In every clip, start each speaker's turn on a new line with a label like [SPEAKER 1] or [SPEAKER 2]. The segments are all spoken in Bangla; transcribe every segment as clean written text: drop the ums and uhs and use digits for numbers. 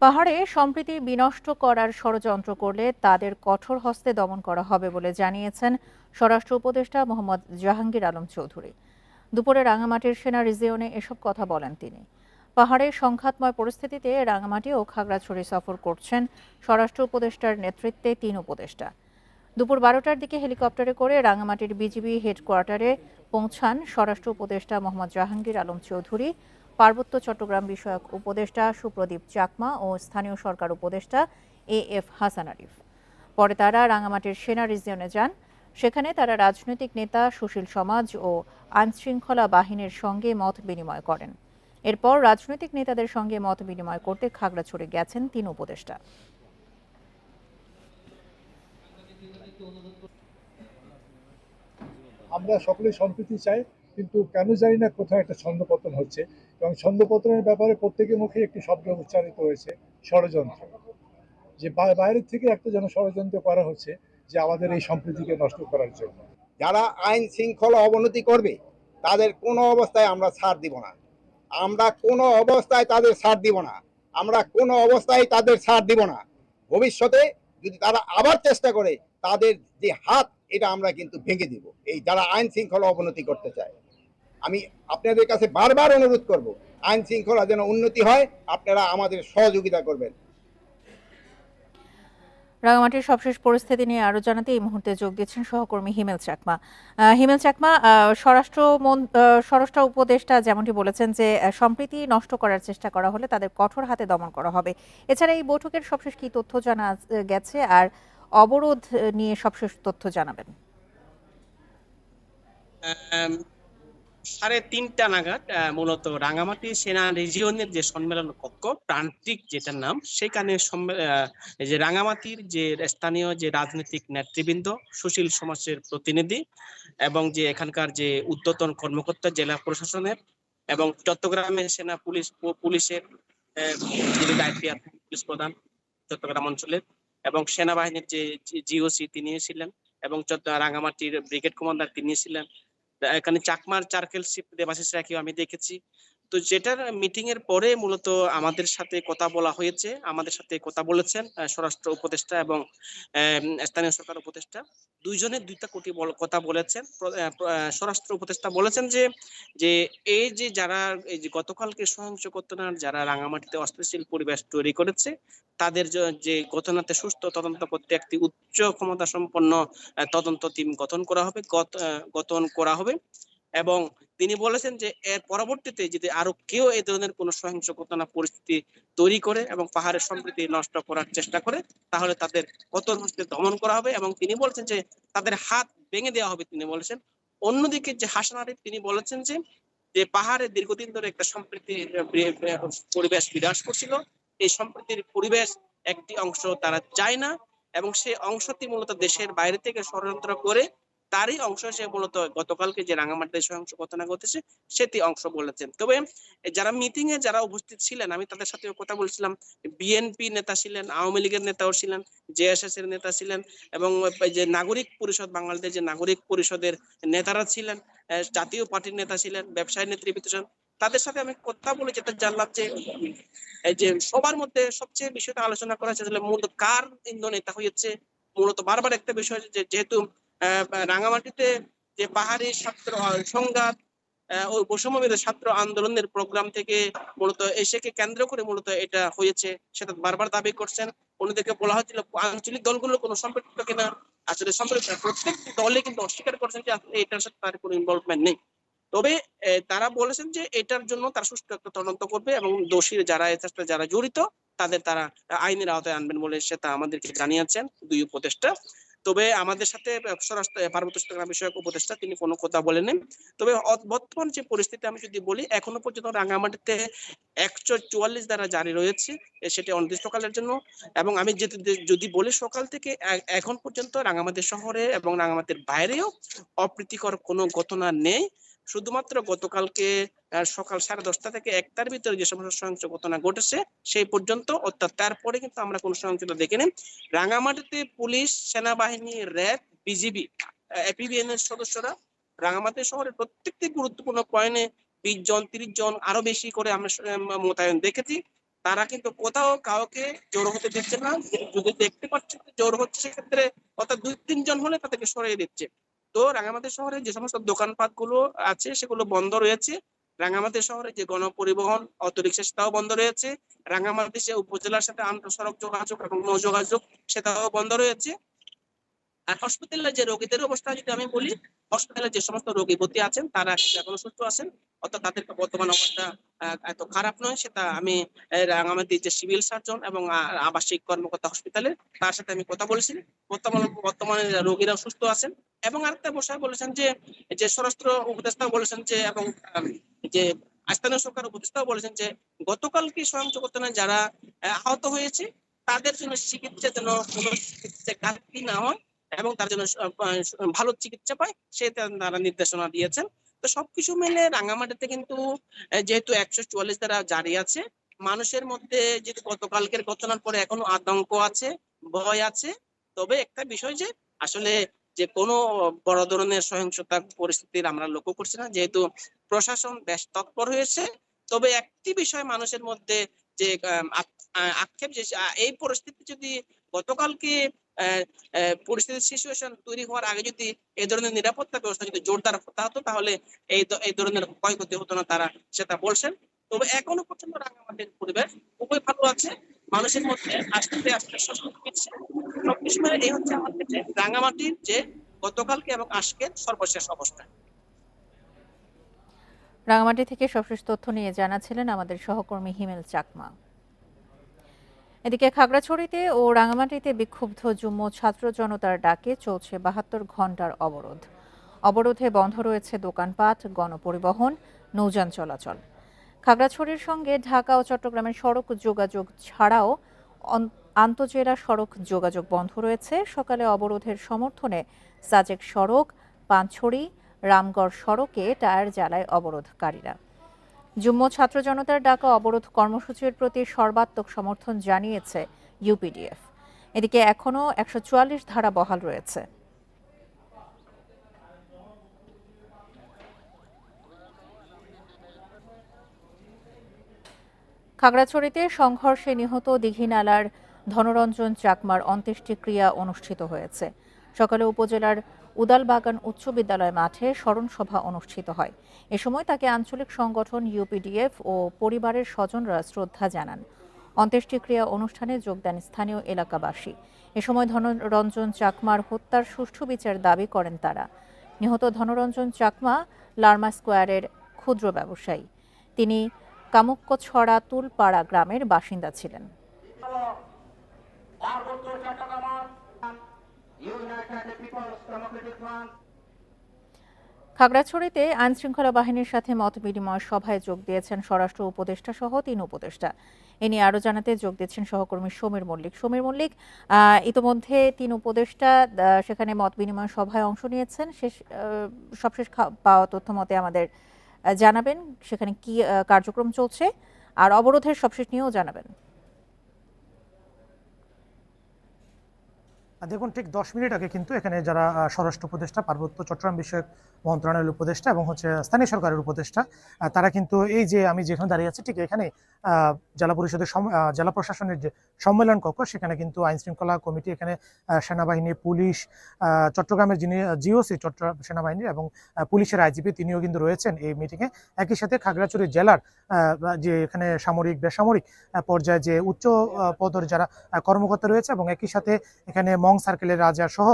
[SPEAKER 1] পাহাড়ে সম্প্রীতি বিনষ্ট করার ষড়যন্ত্র করলে তাদের কঠোর হস্তে দমন করা হবে বলে জানিয়েছেন স্বরাষ্ট্র উপদেষ্টা মোহাম্মদ জাহাঙ্গীর আলম চৌধুরী। দুপুরে রাঙামাটির সেনা রিজিয়নে এসব কথা বলেন তিনি। পাহাড়ে সংঘাতময় পরিস্থিতিতে রাঙামাটি ও খাগড়াছড়ি সফর করছেন স্বরাষ্ট্র উপদেষ্টার নেতৃত্বে ৩ উপদেষ্টা। দুপুর ১২টার দিকে হেলিকপ্টারে করে রাঙামাটির বিজিবি হেডকোয়ার্টারে পৌঁছান স্বরাষ্ট্র উপদেষ্টা মোহাম্মদ জাহাঙ্গীর আলম চৌধুরী, পার্বত্য চট্টগ্রাম বিষয়ক উপদেষ্টা সুপ্রদীপ চাকমা ও স্থানীয় সরকার উপদেষ্টা এ.এফ. হাসান আরিফ। পরে তারা রাঙামাটির সেনা রিজিয়নে যান। সেখানে তারা রাজনৈতিক নেতা, সুশীল সমাজ ও আইনশৃঙ্খলা বাহিনীর সঙ্গে মত বিনিময় করেন। এরপর রাজনৈতিক নেতাদের সঙ্গে মত বিনিময় করতে খাগড়াছড়ি গেছেন ৩ উপদেষ্টা।
[SPEAKER 2] আমরা সকলে সম্প্রীতি চাই, কিন্তু কেন জানি না কোথাও একটা ছন্দপতন হচ্ছে, এবং ছন্দপতনের ব্যাপারে প্রত্যেকের মুখে একটি শব্দ উচ্চারিত হয়েছে, ষড়যন্ত্র। যে বাইরের থেকে একটা যেন ষড়যন্ত্র করা হচ্ছে যে আমাদের এই সম্প্রীতিকে নষ্ট করার জন্য।
[SPEAKER 3] যারা আইন শৃঙ্খলা অবনতি করবে তাদের কোনো অবস্থায় আমরা ছাড় দিব না। আমরা কোনো অবস্থায় তাদের ছাড় দিব না। আমরা কোনো অবস্থায় তাদের ছাড় দিব না। ভবিষ্যতে যদি তারা আবার চেষ্টা করে, তাদের যে হাত, এটা আমরা কিন্তু ভেঙে দিব। এই যারা আইন শৃঙ্খলা অবনতি করতে চায়, আমি আপনাদের কাছে বারবার অনুরোধ করব, আইন শৃঙ্খলা যেন উন্নতি হয়, আপনারা আমাদের সহযোগিতা করবেন।
[SPEAKER 1] রাঙামাটির সবশেষ পরিস্থিতি নিয়ে আরো জানাতে এই মুহূর্তে যোগ দিচ্ছেন সহকর্মী হিমেল চাকমা। হিমেল চাকমা, স্বরাষ্ট্র উপদেষ্টা যেমনটি বলেছেন যে সম্প্রীতি নষ্ট করার চেষ্টা করা হলে তাদের কঠোর হাতে দমন করা হবে। এছাড়া এই বৈঠকের সবশেষ কি তথ্য জানা গেছে, আর অবরোধ নিয়ে সবশেষ তথ্য জানাবেন?
[SPEAKER 4] 3:30 নাগাদ মূলত রাঙামাটি সেনা রিজিয়নের যে সম্মেলন কক্ষ প্রান্তিক যেটার নাম, সেখানে যে রাঙামাটির যে স্থানীয় যে রাজনৈতিক নেতৃবৃন্দ, সুশীল সমাজের প্রতিনিধি এবং যে এখানকার যে ঊর্ধ্বতন কর্মকর্তা জেলা প্রশাসনের এবং চট্টগ্রামের সেনা পুলিশের যিনি দায়িত্বে আছেন, পুলিশ প্রধান চট্টগ্রাম অঞ্চলের, এবং সেনাবাহিনীর যে জিওসি তিনি ছিলেন, এবং রাঙামাটির ব্রিগেড কমান্ডার তিনি ছিলেন। এখানে চাকমার চারকেল শিপ দেবাশিসরাকেও আমি দেখেছি। তো যেটার মিটিং এর পরে মূলত আমাদের সাথে কথা বলা হয়েছে, আমাদের সাথে কথা বলেছেন স্বরাষ্ট্র উপদেষ্টা এবং স্থানীয় সরকার উপদেষ্টা। দুইজনে দুইটা কোটি কথা বলেছেন। স্বরাষ্ট্র উপদেষ্টা বলেছেন যে এই যে যারা এই যে গতকালকে সহিংস ঘটনার যারা রাঙামাটিতে অস্থিতিশীল পরিবেশ তৈরি করেছে, তাদের যে ঘটনাতে সুস্থ তদন্ত করতে একটি উচ্চ ক্ষমতা সম্পন্ন তদন্ত টিম গঠন করা হবে এবং তিনি বলেছেন যে এর পরবর্তীতে যদি আরো কেউ এই ধরনের কোনো সহিংস ঘটনা পরিস্থিতি তৈরি করে এবং পাহাড়ের সম্প্রীতি নষ্ট করার চেষ্টা করে, তাহলে তাদের কঠোর হস্তে দমন করা হবে এবং তিনি বলেছেন যে তাদের হাত ভেঙে দেওয়া হবে। তিনি বলেছেন। অন্যদিকে যে হাসান আরিফ, তিনি বলেছেন যে পাহাড়ে দীর্ঘদিন ধরে একটা সম্প্রীতির পরিবেশ বিরাজ করছিল। এই সম্প্রীতির পরিবেশ একটি অংশ তারা চায় না এবং সেই অংশটি মূলত দেশের বাইরে থেকে ষড়যন্ত্র করে তারই অংশ সে মূলত গতকালকে যে রাঙামাটিতে সহিংস ঘটনা ঘটেছে সেটি অংশ বলেছেন। তবে যারা মিটিং এ যারা উপস্থিত ছিলেন, আমি তাদের সাথে কথা বলছিলাম। বিএনপি নেতা ছিলেন, আওয়ামী লীগের নেতাও ছিলেন, জেএসএস এর নেতা ছিলেন এবং যে নাগরিক পরিষদ, বাংলাদেশ যে নাগরিক পরিষদের নেতারা ছিলেন, জাতীয় পার্টির নেতা ছিলেন, ব্যবসায়ী নেতৃবৃন্দ ছিলেন। তাদের সাথে আমি কথা বলে যেটা জানলাম যে এই যে সবার মধ্যে সবচেয়ে বিষয়টা আলোচনা করা হয়েছে মূলত কার ইন্ধন এটা হয়েছে। মূলত বারবার একটা বিষয় যে যেহেতু রাঙামাটিতে যে পাহাড়ি ছাত্র সংঘাত ও বৈষম্যবিরোধী ছাত্র আন্দোলনের প্রোগ্রাম থেকে মূলত এসেকে কেন্দ্র করে মূলত এটা হয়েছে, সেটা বারবার দাবি করছেন। অন্যদিকে বলা হচ্ছিল আঞ্চলিক দলগুলোর কোনো সম্পৃক্ত কিনা, আসলে সম্পৃক্ত প্রত্যেকটি দলে কিন্তু অস্বীকার করছেন যে আসলে এটার সাথে তার কোনো ইনভলভমেন্ট নেই। তবে তারা বলেছেন যে এটার জন্য তারা সুষ্ঠু একটা তদন্ত করবে এবং দোষী যারা জড়িত তারা আইনের আওতায় আনবেন বলে সেটা আমাদেরকে জানিয়েছেন দুই উপদেষ্টা। তবে আমাদের সাথে পার্বত্য চট্টগ্রাম বিষয়ক উপদেষ্টা তিনি কোনো কথা বলেননি। তবে বর্তমান যে পরিস্থিতি আমি যদি বলি, এখনো পর্যন্ত রাঙামাটিতে 144 ধারা জারি রয়েছে, সেটি অনির্দিষ্টকালের জন্য। এবং আমি যদি বলি সকাল থেকে এখন পর্যন্ত রাঙামাটি শহরে এবং রাঙামাটির বাইরেও অপ্রীতিকর কোনো ঘটনা নেই। শুধুমাত্র গতকালকে সকাল 10:30 থেকে 1টার ভিতরে যে সমস্ত সহিংস ঘটনা ঘটেছে সেই পর্যন্ত, অর্থাৎ তারপরে কিন্তু আমরা কোনো সহিংসতা দেখিনি। রাঙামাটিতে পুলিশ, সেনাবাহিনী, র্যাব, বিজিবি, এপিবিএন এর সদস্যরা রাঙামাটি শহরের প্রত্যেকটি গুরুত্বপূর্ণ পয়েন্টে 20 জন 30 জন আরো বেশি করে আমরা মোতায়েন দেখেছি। তারা কিন্তু কোথাও কাউকে জড়ো হতে দিচ্ছে না। যদি দেখতে পাচ্ছে জড়ো হচ্ছে সেক্ষেত্রে অর্থাৎ 2-3 জন হলে তাদেরকে সরিয়ে দিচ্ছে। তো রাঙামাটি শহরে যে সমস্ত দোকানপাট গুলো আছে সেগুলো বন্ধ রয়েছে। রাঙামাটি শহরে যে গণপরিবহন অটোরিকশা সেটাও বন্ধ রয়েছে। রাঙামাটি সে উপজেলার সাথে আন্তঃসড়ক যোগাযোগ এবং নৌ যোগাযোগ সেটাও বন্ধ রয়েছে। আর হসপিটালে যে রোগীদের অবস্থা যদি আমি বলি, হসপিটালে যে সমস্ত রোগী ভর্তি আছেন তারা এখনো সুস্থ আছেন, অর্থাৎ তাদের বর্তমান অবস্থা এত খারাপ নয়। সেটা আমি রাঙামাটির যে সিভিল সার্জন এবং আবাসিক কর্মকর্তা হসপিটালে তার সাথে আমি কথা বলেছি। বর্তমানে রোগীরা সুস্থ আছেন। এবং আরেকটা বিষয় বলেছেন যে যে স্বরাষ্ট্র উপদেষ্টাও বলেছেন যে এবং যে স্থানীয় সরকার উপদেষ্টাও বলেছেন যে গতকালকে স্বয়ং ঘটনায় যারা আহত হয়েছে তাদের জন্য চিকিৎসা যেন কোনো চিকিৎসা ঘাটতি না হয় এবং তার জন্য ভালো চিকিৎসা পায় সেটা তারা নির্দেশনা দিয়েছেন। তো সবকিছু মিলে রাঙামাটিতে কিন্তু যেহেতু 144 ধারা জারি আছে, মানুষের মধ্যে যেহেতু গতকালকের ঘটনার পরে এখনো আতঙ্ক আছে, ভয় আছে। তবে একটা বিষয় যে আসলে যে কোনো বড় ধরনের সহিংসতা পরিস্থিতির আমরা লক্ষ্য করছি না, যেহেতু প্রশাসন বেশ তৎপর হয়েছে। তবে একটি বিষয় মানুষের মধ্যে যে আক্ষেপ যে এই পরিস্থিতি যদি গতকালকে পরিস্থিতির সিচুয়েশন তৈরি হওয়ার আগে যদি এই ধরনের নিরাপত্তা ব্যবস্থা যদি জোরদার হতো তাহলে এই ধরনের ক্ষয়ক্ষতি হতো না, তারা সেটা বলছেন। তবে এখনো পর্যন্ত রাঙামাটির পরিবেশ খুবই ভালো আছে, মানুষের মধ্যে আস্তে আস্তে স্বস্তি ফিরছে। সবকিছু মিলে এই হচ্ছে আমার কাছে রাঙামাটির যে গতকালকে এবং আজকের সর্বশেষ অবস্থা।
[SPEAKER 1] রাঙামাটি থেকে সবশেষ তথ্য নিয়ে জানাচ্ছিলেন আমাদের সহকর্মী হিমেল চাকমা। এদিকে খাগড়াছড়িতে ও রাঙামাটিতে বিক্ষুব্ধ যুগ্ম ছাত্র জনতার ডাকে চলছে 72 ঘণ্টার অবরোধ। অবরোধে বন্ধ রয়েছে দোকানপাট, গণপরিবহন, নৌযান চলাচল। খাগড়াছড়ির সঙ্গে ঢাকা ও চট্টগ্রামের সড়ক যোগাযোগ ছাড়াও আন্তঃজেলা সড়ক যোগাযোগ বন্ধ রয়েছে। সকালে অবরোধের সমর্থনে সাজেক সড়ক, পানছড়ি, রামগড় সড়কে টায়ার জ্বালায় অবরোধকারীরা। যুগ্ম ছাত্র জনতার ডাকা অবরোধ কর্মসূচির প্রতি সর্বাত্মক সমর্থন জানিয়েছে ইউপিডিএফ। এদিকে এখনও 144 ধারা বহাল রয়েছে। খাগড়াছড়িতে সংঘর্ষে নিহত দীঘিনালার ধনরঞ্জন চাকমার অন্ত্যেষ্টিক্রিয়া অনুষ্ঠিত হয়েছে। সকালে উপজেলার উদালবাগান উচ্চ বিদ্যালয় মাঠে স্মরণসভা অনুষ্ঠিত হয়। এ সময় তাকে আঞ্চলিক সংগঠন ইউপিডিএফ ও পরিবারের স্বজনরা শ্রদ্ধা জানান। অন্ত্যেষ্টিক্রিয়া অনুষ্ঠানে যোগ দেন স্থানীয় এলাকাবাসী। এ সময় ধনরঞ্জন চাকমার হত্যার সুষ্ঠু বিচার দাবি করেন তারা। নিহত ধনরঞ্জন চাকমা লার্মা স্কোয়ারের ক্ষুদ্র ব্যবসায়ী। তিনি কামুক্যছড়া তুলপাড়া গ্রামের বাসিন্দা ছিলেন। খাগড়াছড়িতে আইনশৃঙ্খলা বাহিনীর সাথে মতবিনিময় সভায় যোগ দিয়েছেন স্বরাষ্ট্র উপদেষ্টা সহ 3 উপদেষ্টা। এ নিয়ে আরও জানাতে যোগ দিচ্ছেন সহকর্মী সমীর মল্লিক। ইতিমধ্যে 3 উপদেষ্টা সেখানে মতবিনিময় সভায় অংশ নিয়েছেন। সবশেষ পাওয়া তথ্য মতে আমাদের জানাবেন সেখানে কি কার্যক্রম চলছে, আর অবরোধের সবশেষ নিয়েও জানাবেন।
[SPEAKER 5] দেখুন, ঠিক 10 মিনিট আগে কিন্তু এখানে যারা স্বরাষ্ট্র উপদেষ্টা, পার্বত্য চট্টগ্রাম বিষয়ক মন্ত্রণালয়ের উপদেষ্টা এবং স্থানীয় সরকারের উপদেষ্টা, তারা কিন্তু এই যে আমি যেখানে দাঁড়িয়ে আছি ঠিক এখানে জেলা পরিষদের জেলা প্রশাসনের যে সম্মেলন কক্ষ, সেখানে কিন্তু আইন শৃঙ্খলা কমিটি, এখানে সেনাবাহিনী, পুলিশ, চট্টগ্রামের যিনি জিওসি চট্টগ্রাম সেনাবাহিনী এবং পুলিশের আইজিপি তিনিও কিন্তু রয়েছেন এই মিটিংয়ে। একই সাথে খাগড়াছড়ি জেলার যে এখানে সামরিক বেসামরিক পর্যায়ে যে উচ্চ পদের যারা কর্মকর্তা রয়েছে এবং একই সাথে এখানে মং সার্কেলের রাজা সহ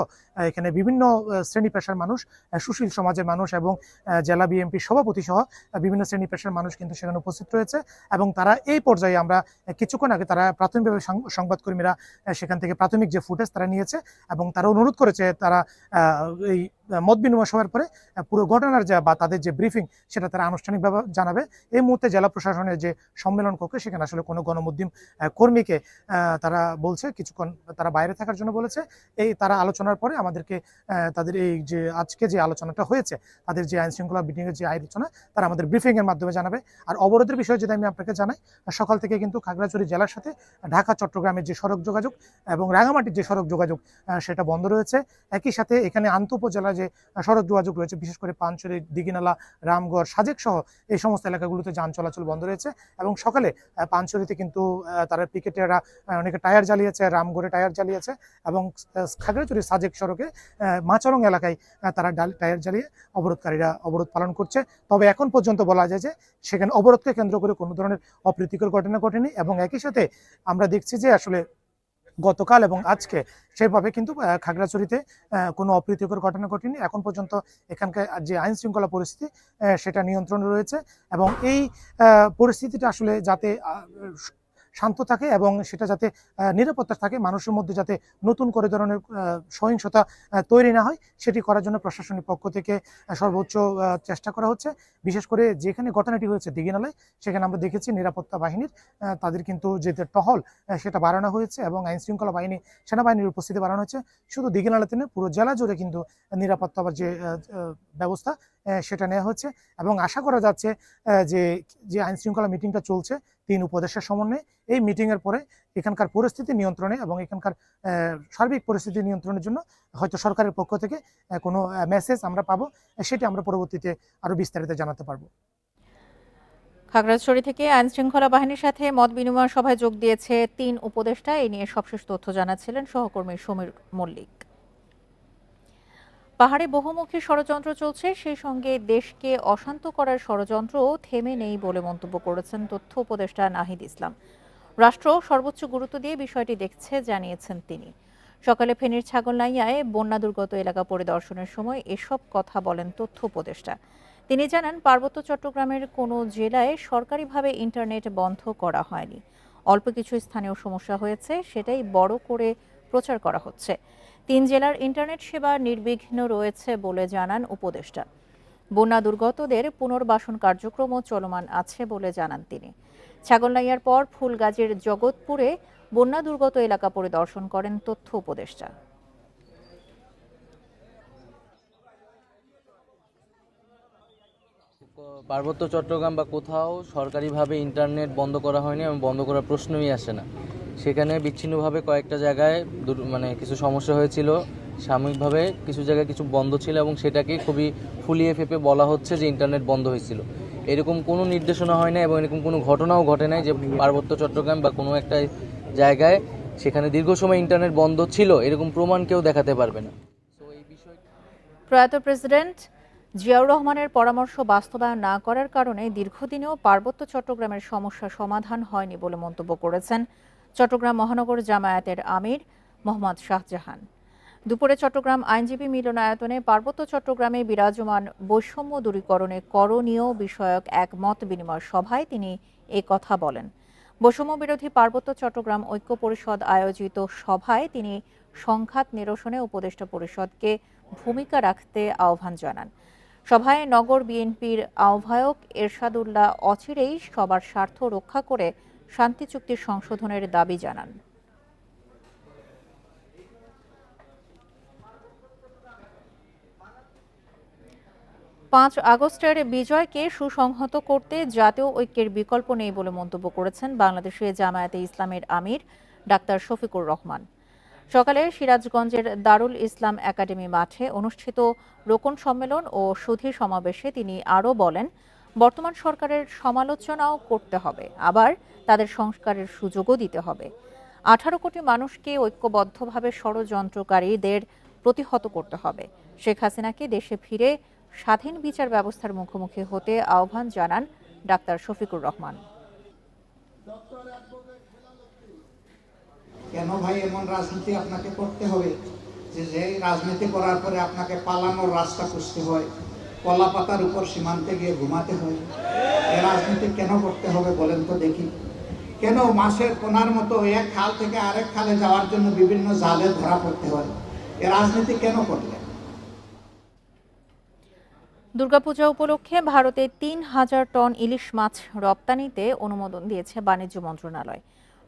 [SPEAKER 5] এখানে বিভিন্ন শ্রেণী পেশার মানুষ, সুশীল সমাজের মানুষ এবং জেলা বিএনপি সভাপতি সহ বিভিন্ন শ্রেণী পেশার মানুষ কিন্তু সেখানে উপস্থিত রয়েছে। এবং তারা এই পর্যায়ে আমরা কিছুক্ষণ আগে তারা প্রাথমিকভাবে সংবাদকর্মীরা সেখান থেকে প্রাথমিক যে ফুটেজ তারা নিয়েছে এবং তারা অনুরোধ করেছে তারা এই মত বিনিময় সভার পরে পুরো ঘটনার বা তাদের যে ব্রিফিং সেটা তারা আনুষ্ঠানিকভাবে জানাবে। এই মুহূর্তে জেলা প্রশাসনের যে সম্মেলন কক্ষে সেখানে আসলে কোনো গণমাধ্যম কর্মীকে তারা বলছে কিছুক্ষণ তারা বাইরে থাকার জন্য বলেছে। এই তারা আলোচনার পরে আমাদেরকে তাদের এই যে আজকে যে আলোচনাটা হয়েছে, তাদের যে আইন শৃঙ্খলা মিটিংয়ের যে আলোচনা, তারা আমাদের ব্রিফিং এর মাধ্যমে জানাবে। আর অবরোধের বিষয়ে যদি আমি আপনাকে জানাই, সকাল থেকে কিন্তু খাগড়াছড়ি জেলার সাথে ঢাকা চট্টগ্রামের যে সড়ক যোগাযোগ এবং রাঙামাটির যে সড়ক যোগাযোগ সেটা বন্ধ রয়েছে। একই সাথে এখানে আন্তঃ উপজেলার যে সড়ক যোগাযোগ রয়েছে, বিশেষ করে পানছড়ি, দিঘিনালা, রামগড়, সাজেক সহ এই সমস্ত এলাকাগুলোতে যান চলাচল বন্ধ রয়েছে। এবং সকালে পানছড়িতে কিন্তু তারা পিকেটাররা অনেকে টায়ার জ্বালিয়েছে, রামগড়ে টায়ার জ্বালিয়েছে এবং খাগড়াছড়ি সাজেক সড়কে মাচরং এলাকায় তারা টায়ার জ্বালিয়ে অবরোধকারীরা অবরোধ পালন করছে। তবে এখন পর্যন্ত বলা যায় যে সেখানে অবরোধকে কেন্দ্র করে কোনো ধরনের অপ্রীতিকর ঘটনা ঘটেনি। এবং একই সাথে আমরা দেখছি যে আসলে গতকাল এবং আজকে সেভাবে কিন্তু খাগড়াছড়িতে কোনো অপ্রীতিকর ঘটনা ঘটেনি। এখন পর্যন্ত এখানকার যে আইন শৃঙ্খলা পরিস্থিতি সেটা নিয়ন্ত্রণে রয়েছে এবং এই পরিস্থিতিটা আসলে যাতে শান্ত থাকে এবং সেটা যাতে নিরাপত্তা থাকে, মানুষের মধ্যে যাতে নতুন করে ধরনের সহিংসতা তৈরি না হয়, সেটি করার জন্য প্রশাসনিক পক্ষ থেকে সর্বোচ্চ চেষ্টা করা হচ্ছে। বিশেষ করে যেখানে ঘটনাটি হয়েছে দিঘিনালায়, সেখানে আমরা দেখেছি নিরাপত্তা বাহিনীর তাদের কিন্তু যে টহল সেটা বাড়ানো হয়েছে এবং আইন শৃঙ্খলা বাহিনী, সেনাবাহিনীর উপস্থিতি বাড়ানো হয়েছে। শুধু দিঘিনালাতে নয়, পুরো জেলা জুড়ে কিন্তু নিরাপত্তা যে ব্যবস্থা সেটা নেওয়া হচ্ছে। এবং আশা করা যাচ্ছে যে আইন শৃঙ্খলা মিটিংটা চলছে 3 উপদেষ্টার সমন্বয়ে, এই মিটিংয়ের পরে এখানকার পরিস্থিতি নিয়ন্ত্রণে এবং এখানকার সার্বিক পরিস্থিতি নিয়ন্ত্রণের জন্য হয়তো সরকারের পক্ষ থেকে কোনো মেসেজ আমরা পাবো, সেটি আমরা পরবর্তীতে আরো বিস্তারিত জানাতে পারবো।
[SPEAKER 1] খাগড়াছড়ি থেকে আইন শৃঙ্খলা বাহিনীর সাথে মত বিনিময় সভায় যোগ দিয়েছে 3 উপদেষ্টা। এ নিয়ে সবশেষ তথ্য জানাচ্ছিলেন সহকর্মী সমীর মল্লিক। পাহাড়ে বহুমুখী ষড়যন্ত্র চলছে, সেই সঙ্গে দেশকে অশান্ত করার ষড়যন্ত্রও থেমে নেই বলে মন্তব্য করেছেন তথ্য উপদেষ্টা নাহিদ ইসলাম। রাষ্ট্র সর্বোচ্চ গুরুত্ব দিয়ে বিষয়টি দেখছে জানিয়েছেন তিনি। সকালে ফেনীর ছাগলনাইয়ায় বন্যা দুর্গত এলাকা পরিদর্শনের সময় এসব কথা বলেন তথ্য উপদেষ্টা। তিনি জানান, পার্বত্য চট্টগ্রামের কোনো জেলায় সরকারিভাবে ইন্টারনেট বন্ধ করা হয়নি। অল্প কিছু স্থানীয় সমস্যা হয়েছে, সেটাই বড় করে প্রচার করা হচ্ছে। 3 জেলার ইন্টারনেট সেবা নির্বিঘ্ন রয়েছে বলে জানান উপদেষ্টা। বন্যা দুর্গতদের পুনর্বাসন কার্যক্রমও চলমান আছে বলে জানান তিনি। ছাগলনাইয়ার পর ফুলগাজীর জগৎপুরে বন্যা দুর্গত এলাকা পরিদর্শন করেন তথ্য উপদেষ্টা।
[SPEAKER 6] পার্বত্য চট্টগ্রাম বা কোথাও সরকারিভাবে ইন্টারনেট বন্ধ করা হয়নি এবং বন্ধ করার প্রশ্নই আসে না। সেখানে বিচ্ছিন্নভাবে কয়েকটা জায়গায় কিছু সমস্যা হয়েছিল, সাময়িকভাবে কিছু জায়গায় কিছু বন্ধ ছিল এবং সেটাকে খুবই ফুলিয়ে ফেঁপে বলা হচ্ছে যে ইন্টারনেট বন্ধ হয়েছিল। এরকম কোনো নির্দেশনা হয় না এবং এরকম কোনো ঘটনাও ঘটে নাই যে পার্বত্য চট্টগ্রাম বা কোনো একটা জায়গায় সেখানে দীর্ঘ সময় ইন্টারনেট বন্ধ ছিল, এরকম প্রমাণ কেউ দেখাতে পারবে না।
[SPEAKER 1] প্রয়াত প্রেসিডেন্ট জিয়াউর রহমানের পরামর্শ বাস্তবায়ন না করার কারণে দীর্ঘদিনেও পার্বত্য চট্টগ্রামের সমস্যা সমাধান হয়নি বলে মন্তব্য করেছেন চট্টগ্রাম মহানগর জামায়াতের আমির মোহাম্মদ শাহজাহান। দুপুরে চট্টগ্রাম আইনজীবী মিলনায়তনে পার্বত্য চট্টগ্রামে বিরাজমান বৈষম্য দূরীকরণে করণীয় বিষয়ক এক মত বিনিময় সভায় তিনি এ কথা বলেন। বৈষম্য বিরোধী পার্বত্য চট্টগ্রাম ঐক্য পরিষদ আয়োজিত সভায় তিনি সংঘাত নিরসনে উপদেষ্টা পরিষদকে ভূমিকা রাখতে আহ্বান জানান। সভায় নগর বিএনপির আহ্বায়ক এরশাদুল্লাহ অচিরেই সবার স্বার্থ রক্ষা করে শান্তি চুক্তি সংশোধনের দাবি জানান। পাঁচ আগস্টের বিজয়কে সুসংহত করতে জাতীয় ঐক্যের বিকল্প নেই বলে মন্তব্য করেছেন বাংলাদেশে জামায়াতে ইসলামের আমির ডাক্তার শফিকুর রহমান। সকালে সিরাজগঞ্জের দারুল ইসলাম একাডেমি মাঠে অনুষ্ঠিত রোকন সম্মেলন ও সুধী সমাবেশে তিনি আরও বলেন, বর্তমান সরকারের সমালোচনাও করতে হবে, আবার তাদের সংস্কারের সুযোগও দিতে হবে। 18 কোটি মানুষকে ঐক্যবদ্ধভাবে ষড়যন্ত্রকারীদের প্রতিহত করতে হবে। শেখ হাসিনাকে দেশে ফিরে স্বাধীন বিচার ব্যবস্থার মুখোমুখি হতে আহ্বান জানান ডাক্তার শফিকুর রহমান।
[SPEAKER 7] কেন ভাই এমন রাজনীতি আপনাকে করতে হবে যে রাজনীতি করার পরে আপনাকে পালানোর রাস্তা খুঁজতে হয়, কলা পাতার উপর সীমান্তে গিয়ে ঘুমাতে হয়? এই রাজনীতি কেন করতে হবে বলেন তো দেখি? কেন মাছের কোনার মতো এক খাল থেকে আরেক খালে যাওয়ার জন্য বিভিন্ন জালে ধরা পড়তে হয়? এই রাজনীতি কেন করলেন?
[SPEAKER 1] দুর্গাপূজা উপলক্ষে ভারতে 3000 টন ইলিশ মাছ রপ্তানিতে অনুমোদন দিয়েছে বাণিজ্য মন্ত্রণালয়।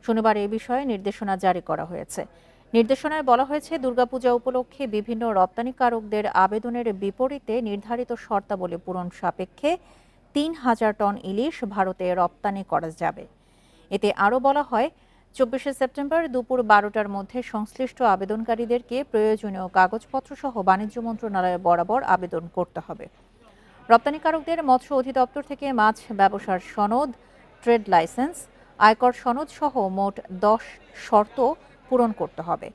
[SPEAKER 1] শনিবার এই বিষয়ে নির্দেশনা জারি করা হয়েছে। নির্দেশনায় বলা হয়েছে, দুর্গাপূজা উপলক্ষে বিভিন্ন রপ্তানিকারকদের আবেদনের বিপরীতে নির্ধারিত শর্তাবলী পূরণ সাপেক্ষে 3000 টন ইলিশ ভারতে রপ্তানি করা যাবে। এতে আরও বলা হয়, 24শে সেপ্টেম্বর দুপুর 12টার মধ্যে সংশ্লিষ্ট আবেদনকারীদেরকে প্রয়োজনীয় কাগজপত্র সহ বাণিজ্য মন্ত্রণালয়ে বরাবর আবেদন করতে হবে। রপ্তানিকারকদের মৎস্য অধিদপ্তর থেকে মাছ ব্যবসার সনদ, ট্রেড লাইসেন্স, আয়কর সনদ সহ মোট 10 শর্ত পূরণ করতে হবে।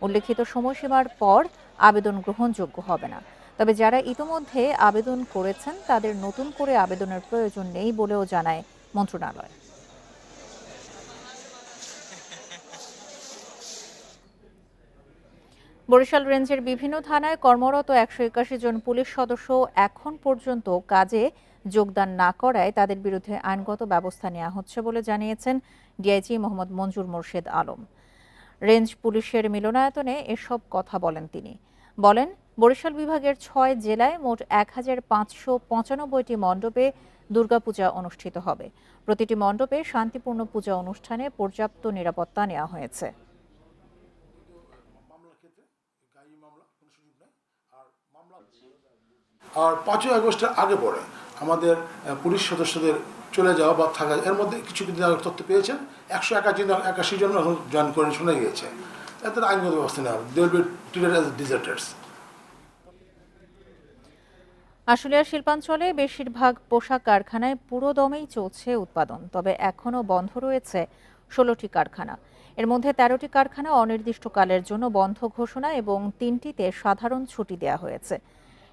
[SPEAKER 1] উল্লেখিত সময়সীমার পর আবেদন গ্রহণযোগ্য হবে না। তবে যারা ইতোমধ্যে আবেদন করেছেন তাদের নতুন করে আবেদনের প্রয়োজন নেই বলেও জানায় মন্ত্রণালয়। বরিশাল রেঞ্জের বিভিন্ন থানায় কর্মরত 181 জন পুলিশ সদস্য এখন পর্যন্ত কাজে যোগদান না করায় তাদের বিরুদ্ধে আইনগত ব্যবস্থা নেওয়া হচ্ছে বলে জানিয়েছেন ডিআইজি মোহাম্মদ মঞ্জুর মোর্শেদ আলম। রেঞ্জ পুলিশের মিলনায়তনে এসব কথা বলেন তিনি। বলেন, বরিশাল বিভাগের 6 জেলায় মোট 1595টি মণ্ডপে দুর্গাপূজা অনুষ্ঠিত হবে। প্রতিটি মণ্ডপে শান্তিপূর্ণ পূজা অনুষ্ঠানে পর্যাপ্ত নিরাপত্তা নেওয়া হয়েছে।
[SPEAKER 8] আর 5ই আগস্টের আগে পরে আমাদের পুলিশ সদস্যদের চলে যাওয়া বা থাকা, এর মধ্যে কিছু তথ্য পেয়েছেন 181 জন এখন জয়েন করে শুনে গিয়েছে। এদের আইনগত ব্যবস্থা নেওয়া হবে। They will be treated as deserters.
[SPEAKER 1] Ashulia শিল্পাঞ্চলে বেশিরভাগ পোশাক কারখানায় পুরো দমেই চলছে উৎপাদন, তবে এখনও বন্ধ রয়েছে 16টি কারখানা। এর মধ্যে 13টি কারখানা অনির্দিষ্টকালের জন্য বন্ধ ঘোষণা এবং 3টিতে সাধারণ ছুটি দেওয়া হয়েছে।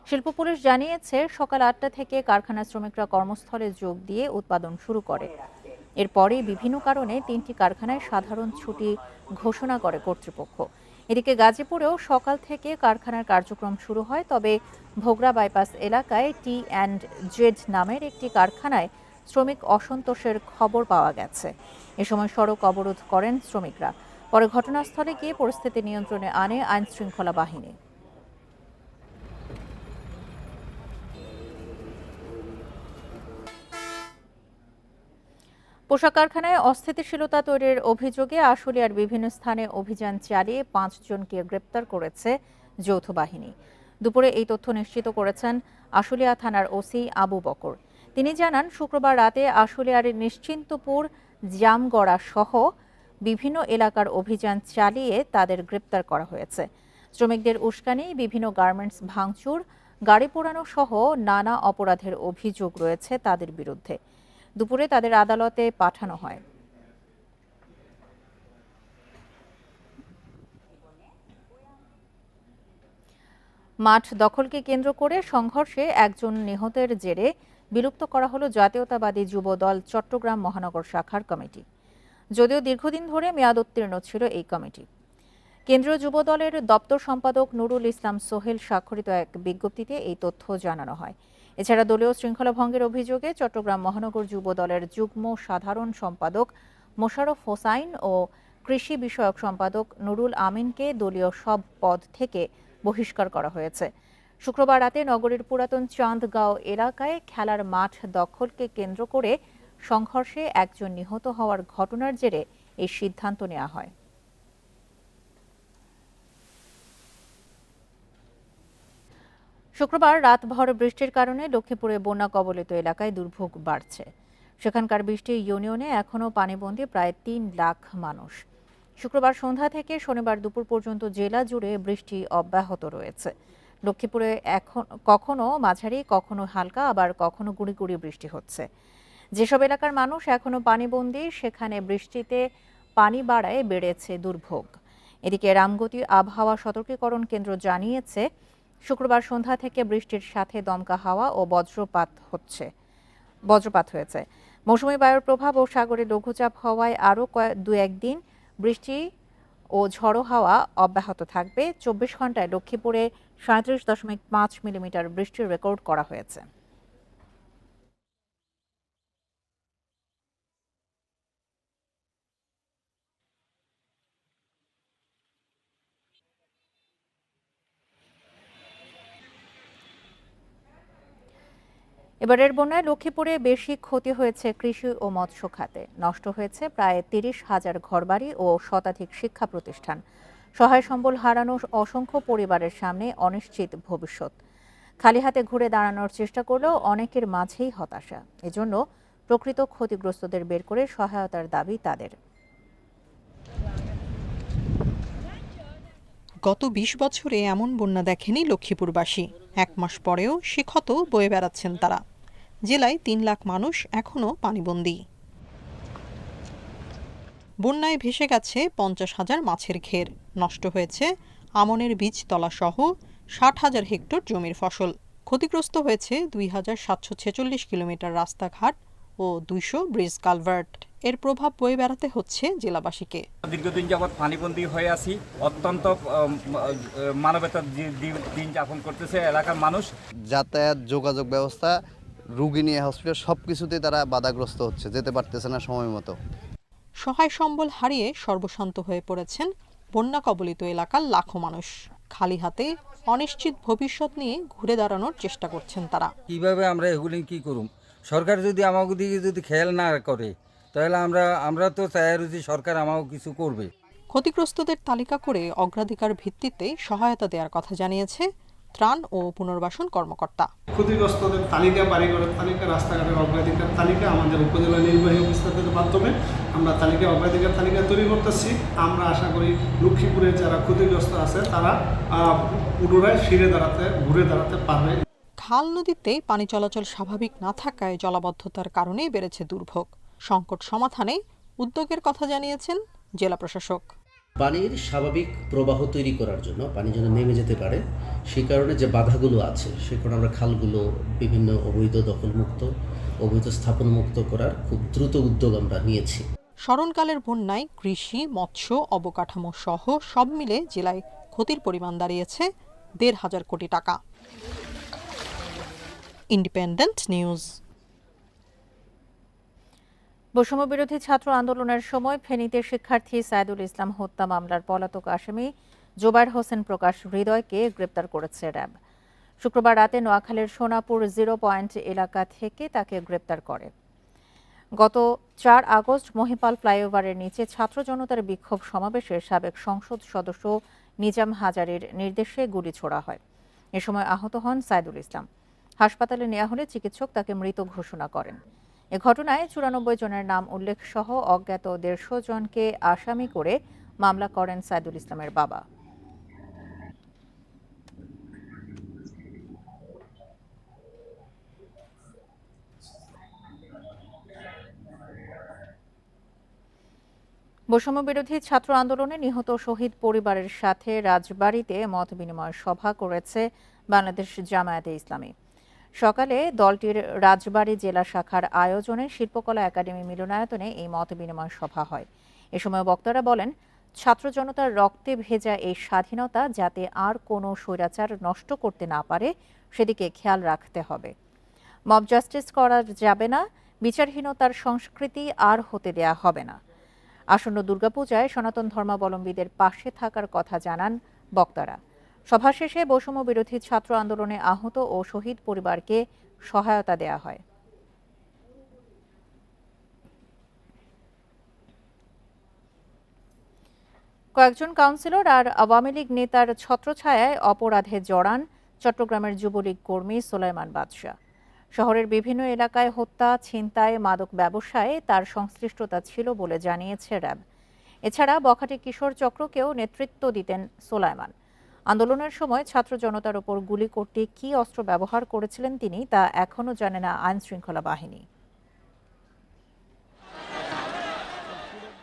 [SPEAKER 1] শিল্প পুলিশ জানিয়েছে, সকাল 8টা থেকে কারখানার শ্রমিকরা কর্মস্থলে যোগ দিয়ে উৎপাদন শুরু করে। এরপরে বিভিন্ন কারণে 3টি কারখানায় সাধারণ ছুটি ঘোষণা করে কর্তৃপক্ষ। এদিকে গাজীপুরেও সকাল থেকে কারখানার কার্যক্রম শুরু হয়, তবে ভোগড়া বাইপাস এলাকায় T&Z নামের একটি কারখানায় শ্রমিক অসন্তোষের খবর পাওয়া গেছে। এ সময় সড়ক অবরোধ করেন শ্রমিকরা। পরে ঘটনাস্থলে গিয়ে পরিস্থিতি নিয়ন্ত্রণে আনে আইন শৃঙ্খলা বাহিনী। পোশাক কারখানায় অস্থিতিশীলতা তৈরির অভিযোগে আশুলিয়ার বিভিন্ন স্থানে অভিযান চালিয়ে 5 জনকে গ্রেপ্তার করেছে যৌথ বাহিনী। দুপুরে এই তথ্য নিশ্চিত করেছেন আশুলিয়া থানার ওসি আবু বকর। তিনি জানান, শুক্রবার রাতে আশুলিয়ার নিশ্চিন্তপুর, জামগড়া সহ বিভিন্ন এলাকার অভিযান চালিয়ে তাদের গ্রেপ্তার করা হয়েছে। শ্রমিকদের উস্কানি, বিভিন্ন গার্মেন্টস ভাঙচুর, গাড়ি পোড়ানো সহ নানা অপরাধের অভিযোগ রয়েছে তাদের বিরুদ্ধে। দুপুরে তাদের আদালতে পাঠানো হয়। মাঠ দখলকে কেন্দ্র করে সংঘর্ষে একজন নিহতের জেরে বিলুপ্ত করা হলো জাতীয়তাবাদী যুব দল চট্টগ্রাম মহানগর শাখার কমিটি। যদিও দীর্ঘদিন ধরে মেয়াদোত্তীর্ণ ছিল এই কমিটি। কেন্দ্রীয় যুব দলের দপ্তর সম্পাদক নুরুল ইসলাম সোহেল স্বাক্ষরিত এক বিজ্ঞপ্তিতে এই তথ্য জানানো হয়। এছাড়া দলীয় শৃঙ্খলা ভঙ্গের অভিযোগে চট্টগ্রাম মহানগর যুব দলের যুগ্ম সাধারণ সম্পাদক মোশাররফ হোসাইন ও কৃষি বিষয়ক সম্পাদক নুরুল আমিনকে দলীয় সব পদ থেকে বহিষ্কার করা হয়েছে। শুক্রবার রাতে নগরীর পুরাতন চাঁদগাঁও এলাকায় খেলার মাঠ দখলকে কেন্দ্র করে সংঘর্ষে একজন নিহত হওয়ার ঘটনার জেরে এই সিদ্ধান্ত নেওয়া হয়। শুক্রবার রাতভর বৃষ্টির কারণে লক্ষ্মীপুরে বন্যা কবলিত এলাকায় দুর্ভোগ বাড়ছে। সেখানকার 20টি ইউনিয়নে এখনও পানিবন্দী প্রায় 3 লাখ মানুষ। শুক্রবার সন্ধ্যা থেকে শনিবার দুপুর পর্যন্ত জেলা জুড়ে বৃষ্টি অব্যাহত রয়েছে। লক্ষ্মীপুরে এখন কখনো মাঝারি, কখনো হালকা, আবার কখনো গুঁড়ি গুঁড়ি বৃষ্টি হচ্ছে। যেসব এলাকার মানুষ এখনও পানিবন্দী, সেখানে বৃষ্টিতে পানি বাড়ায় বেড়েছে দুর্ভোগ। এদিকে রামগতি আবহাওয়া সতর্কীকরণ কেন্দ্র জানিয়েছে, শুক্রবার সন্ধ্যা থেকে বৃষ্টির সাথে দমকা হাওয়া ও বজ্রপাত হয়েছে। মৌসুমী বায়ুর প্রভাব ও সাগরে লঘুচাপ হওয়ায় আরও 2-1 দিন বৃষ্টি ও ঝড়ো হাওয়া অব্যাহত থাকবে। 24 ঘন্টায় লক্ষ্মীপুরে 37.5 মিলিমিটার বৃষ্টির রেকর্ড করা হয়েছে। এবারের বন্যায় লক্ষ্মীপুরে বেশি ক্ষতি হয়েছে কৃষি ও মৎস্য খাতে। নষ্ট হয়েছে প্রায় 30,000 ঘরবাড়ি ও শতাধিক শিক্ষা প্রতিষ্ঠান। সহায় সম্বল হারানো অসংখ্য পরিবারের সামনে অনিশ্চিত ভবিষ্যৎ। খালি হাতে ঘুরে দাঁড়ানোর চেষ্টা করলেও অনেকের মাঝেই হতাশা। এজন্য প্রকৃত ক্ষতিগ্রস্তদের বের করে সহায়তার দাবি তাদের।
[SPEAKER 9] গত ২০ বছরে এমন বন্যা দেখেনি লক্ষ্মীপুরবাসী। ১ মাস পরেও সে ক্ষত বয়ে বেড়াচ্ছেন তারা। জেলায় ৩ লাখ মানুষ এখনও পানিবন্দী। বন্যায় ভেসে গেছে ৫০,০০০ মাছের ঘের, নষ্ট হয়েছে আমনের বীজতলা সহ ৬০,০০০ হেক্টর জমির ফসল। ক্ষতিগ্রস্ত হয়েছে ২,৭৪৬ কিলোমিটার রাস্তাঘাট ও ২০০ ব্রিজ কালভার্ট। এর প্রভাব বয়ে বেড়াতে হচ্ছে জেলাবাসীকে।
[SPEAKER 10] দীর্ঘদিন যাবৎ পানিবন্দী হয়ে আছি, অত্যন্ত মানবতার দিন যাপন করতেছে এলাকার মানুষ।
[SPEAKER 11] যাতায়াত, যোগাযোগ ব্যবস্থা, রুগী নিয়ে হসপিটাল সবকিছুতেই তারা বাধাগ্রস্ত হচ্ছে, যেতে পারতেছে না সময় মতো।
[SPEAKER 9] সহায় সম্বল হারিয়ে সর্বশান্ত হয়ে পড়েছেন বন্যা কবলিত এলাকার লাখো মানুষ। খালি হাতে অনিশ্চিত ভবিষ্যৎ নিয়ে ঘুরে দাঁড়ানোর চেষ্টা করছেন তারা।
[SPEAKER 12] কিভাবে আমরা এগুলি কি করুম? সরকার যদি আমাকে দিকে যদি খেয়াল না করে তাহলে আমরা তো চাই যে সরকার আমাকে কিছু করবে।
[SPEAKER 9] ক্ষতিগ্রস্তদের তালিকা করে অগ্রাধিকার ভিত্তিতে সহায়তা দেওয়ার কথা জানিয়েছে ত্রাণ ও পুনর্বাসন কর্মকর্তা।
[SPEAKER 13] ক্ষতিগ্রস্তদের তালিকা, বাড়িঘরের তালিকা, রাস্তাঘাটের অগ্রাধিকার তালিকা আমাদের উপজেলা নির্বাহী অফিসারদের মাধ্যমে আমরা অগ্রাধিকার তালিকা তৈরি করতেছি। আমরা আশা করি লক্ষ্মীপুরের যারা ক্ষতিগ্রস্ত আছে তারা পুনরায় ঘুরে দাঁড়াতে পারবে।
[SPEAKER 9] খাল নদীতে পানি চলাচল স্বাভাবিক না থাকায় জলাবদ্ধতার কারণে বেড়েছে দুর্ভোগ। সংকট সমাধানে উদ্যোগের কথা জানিয়েছেন জেলা প্রশাসক।
[SPEAKER 14] পানির স্বাভাবিক প্রবাহ তৈরি করার জন্য, পানি যেন নেমে যেতে পারে, সেই কারণে যে বাধাগুলো আছে সে কারণে আমরা খালগুলো বিভিন্ন অবৈধ দখলমুক্ত, অবৈধ স্থাপনমুক্ত করার খুব দ্রুত উদ্যোগ আমরা নিয়েছি।
[SPEAKER 9] স্মরণকালের বন্যায় কৃষি, মৎস্য, অবকাঠামো সহ সব মিলে জেলায় ক্ষতির পরিমাণ দাঁড়িয়েছে ১,৫০০ কোটি টাকা। Independent news.
[SPEAKER 1] বৈষম্য বিরোধী ছাত্র আন্দোলনের সময় ফেনীতে শিক্ষার্থী সাইদুল ইসলাম হত্যা মামলার পলাতক আসামি জোবায়ের হোসেন প্রকাশ হৃদয়কে গ্রেপ্তার করেছে র্যাব। শুক্রবার রাতে নোয়াখালীর সোনাপুর 0 পয়েন্ট এলাকা থেকে তাকে গ্রেপ্তার করে। গত ৪ আগস্ট মহিপাল ফ্লাইওভারের নিচে ছাত্র জনতার বিক্ষোভ সমাবেশে সাবেক সংসদ সদস্য নিজাম হাজারীর নির্দেশে গুলি ছোড়া হয়। এ সময় আহত হন সাইদুল ইসলাম। হাসপাতালে নেওয়া হলে চিকিৎসক তাকে মৃত ঘোষণা করেন। এ ঘটনায় ৯৪ জনের নাম উল্লেখ সহ অজ্ঞাত ১৫০ জনকে আসামি করে মামলা করেন সাইদুল ইসলামের বাবা। বৈষম্য বিরোধী ছাত্র আন্দোলনে নিহত শহীদ পরিবারের সাথে রাজবাড়ীতে মত বিনিময় সভা করেছে বাংলাদেশ জামায়াতে ইসলামী। সকালে দলটির রাজবাড়ী জেলা শাখার আয়োজনে শিল্পকলা একাডেমি মিলনায়তনে এই মত বিনিময় সভা হয়। এ সময় বক্তারা বলেন, ছাত্র জনতার রক্তে ভেজা এই স্বাধীনতা যাতে আর কোনো স্বৈরাচার নষ্ট করতে না পারে সেদিকে খেয়াল রাখতে হবে। মব জাস্টিস করা যাবে না, বিচারহীনতার সংস্কৃতি আর হতে দেয়া হবে না। আসন্ন দুর্গাপূজায় সনাতন ধর্মাবলম্বীদের পাশে থাকার কথা জানান বক্তারা। সভা শেষে বৈষম্য বিরোধী ছাত্র আন্দোলনে আহত ও শহীদ পরিবারকে সহায়তা দেয়া হয়। কয়েকজন কাউন্সিলর আর আওয়ামী লীগ নেতার ছত্রছায়ায় অপরাধে জড়ান চট্টগ্রামের যুবলীগ কর্মী সোলাইমান বাদশা। শহরের বিভিন্ন এলাকায় হত্যা, ছিনতাই, মাদক ব্যবসায় তার সংশ্লিষ্টতা ছিল বলে জানিয়েছে র্যাব। এছাড়া বখাটে কিশোর চক্রকেও নেতৃত্ব দিতেন সোলাইমান। আন্দোলনের সময় ছাত্র জনতার ওপর গুলি করতে কী অস্ত্র ব্যবহার করেছিলেন তিনি তা এখনও জানে না আইন শৃঙ্খলা বাহিনী।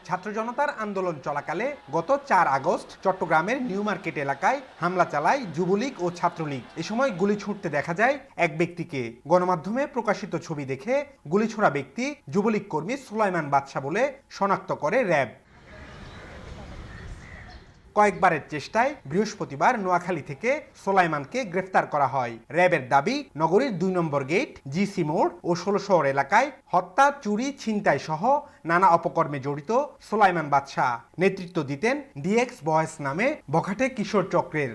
[SPEAKER 15] ছাত্র জনতার আন্দোলন চলাকালে গত ৪ আগস্ট চট্টগ্রামের নিউ মার্কেট এলাকায় হামলা চালায় যুবলীগ ও ছাত্রলীগ। এ সময় গুলি ছুটতে দেখা যায় এক ব্যক্তিকে। গণমাধ্যমে প্রকাশিত ছবি দেখে গুলি ছোড়া ব্যক্তি যুবলীগ কর্মী সোলাইমান বাদশা বলে শনাক্ত করে র্যাব। কয়েকবারের চেষ্টায় বৃহস্পতিবার নোয়াখালী থেকে সোলাইমানকে গ্রেফতার করা হয়। র্যাবের দাবি, নগরীর ২ নম্বর গেট, জিসি মোড় ও ১৬ শহর এলাকায় হত্যা, চুরি, ছিনতাই সহ নানা অপকর্মে জড়িত সোলাইমান বাদশা নেতৃত্ব দিতেন ডিএক্স বয়েস নামে বখাটে কিশোর চক্রের।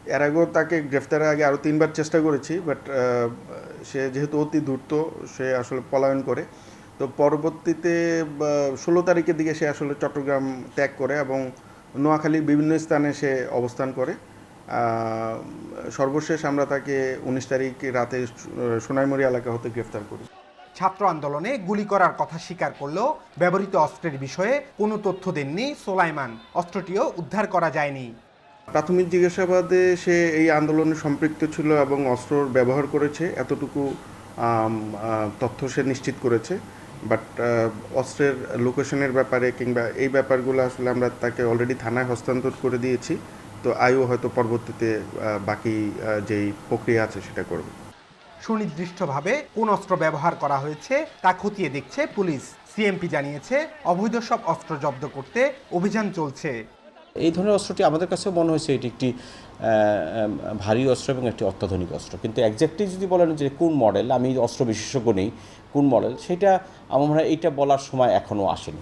[SPEAKER 16] এর আগেও তাকে গ্রেফতারের আগে আরও 3বার চেষ্টা করেছি, বাট সে যেহেতু অতি দ্রুত সে আসলে পলায়ন করে, তো পরবর্তীতে 16 তারিখের দিকে সে আসলে চট্টগ্রাম ত্যাগ করে এবং নোয়াখালীর বিভিন্ন স্থানে সে অবস্থান করে। সর্বশেষ আমরা তাকে 19 তারিখ রাতে সোনাইমুড়ি এলাকা হতে গ্রেফতার করি।
[SPEAKER 15] ছাত্র আন্দোলনে গুলি করার কথা স্বীকার করলেও ব্যবহৃত অস্ত্রের বিষয়ে কোনো তথ্য দেননি সোলাইমান। অস্ত্রটিও উদ্ধার করা যায়নি।
[SPEAKER 16] প্রাথমিক জিজ্ঞাসাবাদে সে এই আন্দোলনে সম্পৃক্ত ছিল এবং অস্ত্র ব্যবহার করেছে, এতটুকু তথ্য সে নিশ্চিত করেছে। বাট অস্ত্রের লোকেশনের ব্যাপারে কিংবা এই ব্যাপারগুলো আসলে আমরা তাকে অলরেডি থানায় হস্তান্তর করে দিয়েছি। তো আইও হয়তো পরবর্তীতে বাকি যেই প্রক্রিয়া আছে সেটা করবে।
[SPEAKER 15] সুনির্দিষ্টভাবে কোন অস্ত্র ব্যবহার করা হয়েছে তা খতিয়ে দেখছে পুলিশ। সিএমপি জানিয়েছে অবৈধ সব অস্ত্র জব্দ করতে অভিযান চলছে।
[SPEAKER 17] এই ধরনের অস্ত্রটি আমাদের কাছে মনে হয়েছে এটি একটি ভারী অস্ত্র এবং একটি অত্যাধুনিক অস্ত্র, কিন্তু একজ্যাক্টলি যদি বলেন যে কোন মডেল, আমি অস্ত্র বিশেষজ্ঞ নেই, কোন মডেল সেটা আমার মনে হয় এইটা বলার সময় এখনও আসেনি।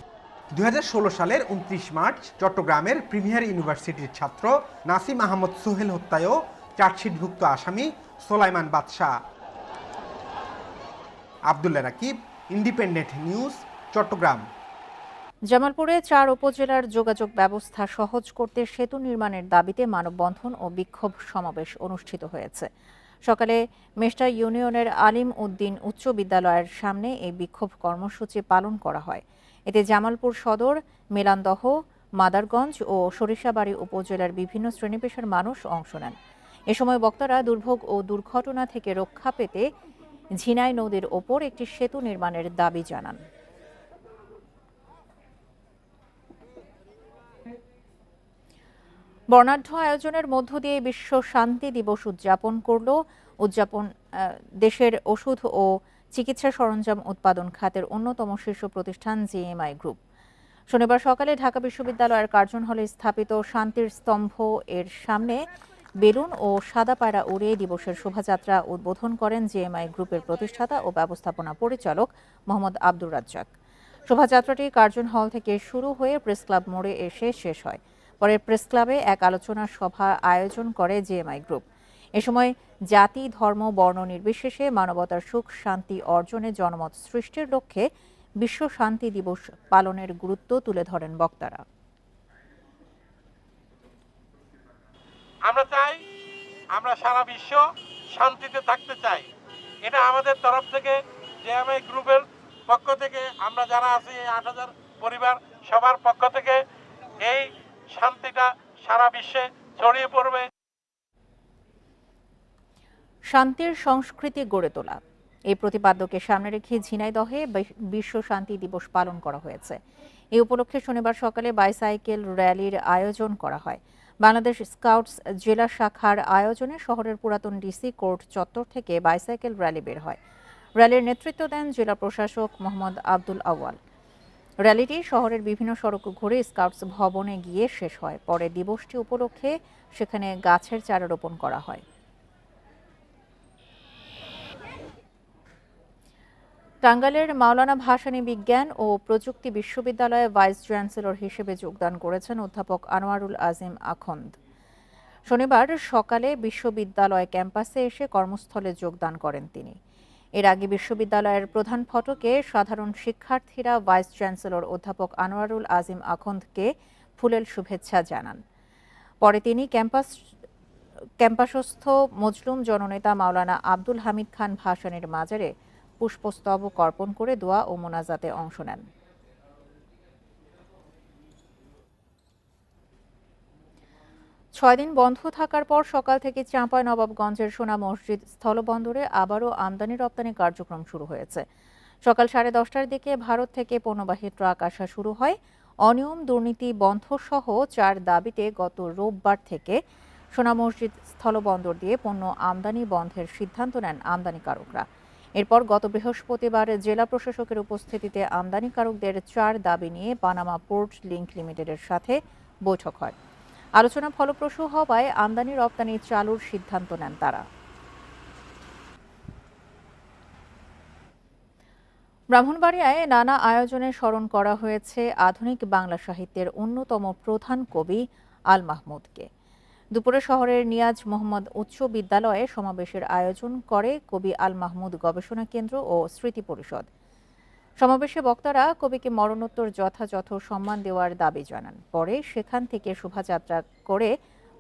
[SPEAKER 15] 2016 সালের 29 মার্চ চট্টগ্রামের প্রিমিয়ার ইউনিভার্সিটির ছাত্র নাসিম আহমদ সোহেল হত্যায়ও চার্জশিটভুক্ত আসামি সোলাইমান বাদশাহ। Abdullah Rakib, Independent News, Chittagong.
[SPEAKER 1] জামালপুরে 4 উপজেলার যোগাযোগ ব্যবস্থা সহজ করতে সেতু নির্মাণের দাবিতে মানববন্ধন ও বিক্ষোভ সমাবেশ অনুষ্ঠিত হয়েছে। সকালে মেষ্টা ইউনিয়নের আলিম উদ্দিন উচ্চ বিদ্যালয়ের সামনে এই বিক্ষোভ কর্মসূচি পালন করা হয়। এতে জামালপুর সদর, মেলান্দহ, মাদারগঞ্জ ও সরিষাবাড়ী উপজেলার বিভিন্ন শ্রেণীপেশার মানুষ অংশ নেন। এ সময় বক্তারা দুর্ভোগ ও দুর্ঘটনা থেকে রক্ষা পেতে ঝিনাই নদীর ওপর একটি সেতু নির্মাণের দাবি জানান। বর্ণাঢ্য আয়োজনের মধ্য দিয়ে বিশ্ব শান্তি দিবস উদযাপন দেশের ওষুধ ও চিকিৎসা সরঞ্জাম উৎপাদন খাতের অন্যতম শীর্ষ প্রতিষ্ঠান জিএমআই গ্রুপ। শনিবার সকালে ঢাকা বিশ্ববিদ্যালয়ের কার্জন হলে স্থাপিত শান্তির স্তম্ভ এর সামনে বেলুন ও সাদা পায়রা উড়িয়ে দিবসের শোভাযাত্রা উদ্বোধন করেন জিএমআই গ্রুপের প্রতিষ্ঠাতা ও ব্যবস্থাপনা পরিচালক মোহাম্মদ আব্দুর রাজ্জাক। শোভাযাত্রাটি কার্জন হল থেকে শুরু হয়ে প্রেস ক্লাব মোড়ে এসে শেষ হয়। পরে প্রেস ক্লাবে এক আলোচনা সভা আয়োজন করে জিএমআই গ্রুপ। এ সময় জাতি, ধর্ম, বর্ণ নির্বিশেষে মানবতার সুখ শান্তি অর্জনে জনমত সৃষ্টির লক্ষ্যে বিশ্ব শান্তি দিবস পালনের গুরুত্ব তুলে ধরেন বক্তারা।
[SPEAKER 18] আমরা চাই আমরা সারা বিশ্ব শান্তিতে থাকতে চাই। এটা আমাদের তরফ থেকে জিএমআই গ্রুপের পক্ষ থেকে আমরা যারা আছি ৮,০০০ পরিবার সবার পক্ষ থেকে এই শান্তিটা সারা বিশ্বে ছড়িয়ে পড়বে।
[SPEAKER 1] শান্তির সংস্কৃতি গড়ে তোলা এই প্রতিপাদ্যকে সামনে রেখে ঝিনাইদহে বিশ্ব শান্তি দিবস পালন করা হয়েছে। এই উপলক্ষে শনিবার সকালে বাইসাইকেল র্যালির আয়োজন করা হয়। বাংলাদেশ স্কাউটস জেলা শাখার আয়োজনে শহরের পুরাতন ডিসি কোর্ট চত্বর থেকে বাইসাইকেল র্যালি বের হয়। র্যালির নেতৃত্ব দেন জেলা প্রশাসক মোহাম্মদ আব্দুল আওয়াল। র্যালিটি শহরের বিভিন্ন সড়ক ঘুরে স্কাউটস ভবনে গিয়ে শেষ হয়। পরে দিবসটি উপলক্ষে সেখানে গাছের চারা রোপণ করা হয়। টাঙ্গাইলের মাওলানা ভাসানী বিজ্ঞান ও প্রযুক্তি বিশ্ববিদ্যালয়ে ভাইস চ্যান্সেলর হিসেবে যোগদান করেছেন অধ্যাপক আনোয়ারুল আজিম আখন্দ। শনিবার সকালে বিশ্ববিদ্যালয় ক্যাম্পাসে এসে কর্মস্থলে যোগদান করেন তিনি। এর আগে বিশ্ববিদ্যালয়ের প্রধান ফটকে সাধারণ শিক্ষার্থীরা ভাইস চ্যান্সেলর অধ্যাপক আনোয়ারুল আজিম আখন্দকে ফুলেল শুভেচ্ছা জানান। পরে তিনি ক্যাম্পাসস্থ মজলুম জননেতা মাওলানা আব্দুল হামিদ খান ভাসানীর মাজারে পুষ্পস্তবক অর্পণ করে দোয়া ও মোনাজাতে অংশ নেন। ছয় দিন বন্ধ থাকার পর সকাল থেকে চাঁপাইনবাবগঞ্জের সোনা মসজিদ স্থলবন্দরে আবারও আমদানি রপ্তানি কার্যক্রম শুরু হয়েছে। সকাল 10:30টার দিকে ভারত থেকে পণ্যবাহী ট্রাক আসা শুরু হয়। অনিয়ম, দুর্নীতি বন্ধ সহ 4 দাবিতে গত রোববার থেকে সোনা মসজিদ স্থলবন্দর দিয়ে পণ্য আমদানি বন্ধের সিদ্ধান্ত নেন আমদানিকারকরা। এরপর গত বৃহস্পতিবার জেলা প্রশাসকের উপস্থিতিতে আমদানিকারকদের 4 দাবি নিয়ে পানামা পোর্ট লিংক লিমিটেডের সাথে বৈঠক হয়। আলোচনা ফলপ্রসূ হওয়ায় আমদানি রপ্তানি চালুর সিদ্ধান্ত নেন তারা। ব্রাহ্মণবাড়িয়ায় নানা আয়োজনে স্মরণ করা হয়েছে আধুনিক বাংলা সাহিত্যের অন্যতম প্রধান কবি আল মাহমুদকে। দুপুরে শহরের নিয়াজ মোহাম্মদ উচ্চ বিদ্যালয়ে সমাবেশের আয়োজন করে কবি আল মাহমুদ গবেষণা কেন্দ্র ও স্মৃতি পরিষদ। সমাবেশে বক্তারা কবিকে মরণোত্তর যথাযথ সম্মান দেওয়ার দাবি জানান। পরে সেখান থেকে শোভাযাত্রা করে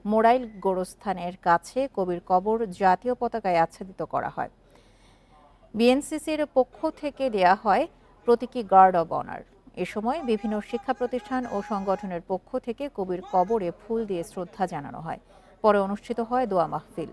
[SPEAKER 1] মোড়াইল গোরস্থানের কাছে কবির কবর জাতীয় পতাকায় আচ্ছাদিত করা হয়। বিএনসিসির পক্ষ থেকে দেয়া হয় প্রতীকী গার্ড অব অনার। এ সময় বিভিন্ন শিক্ষা প্রতিষ্ঠান ও সংগঠনের পক্ষ থেকে কবির কবরে ফুল দিয়ে শ্রদ্ধা জানানো হয়। পরে অনুষ্ঠিত হয় দোয়া মাহফিল।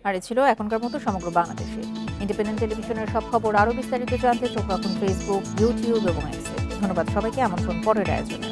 [SPEAKER 1] আর এ ছিল এখনকার মতো সমগ্র বাংলাদেশে। ইন্ডিপেন্ডেন্ট টেলিভিশনের সব খবর আরও বিস্তারিত জানতে চোখ রাখুন ফেসবুক, ইউটিউব এবং এক্সে। ধন্যবাদ সবাইকে। আমন্ত্রণ পরের আয়োজনে।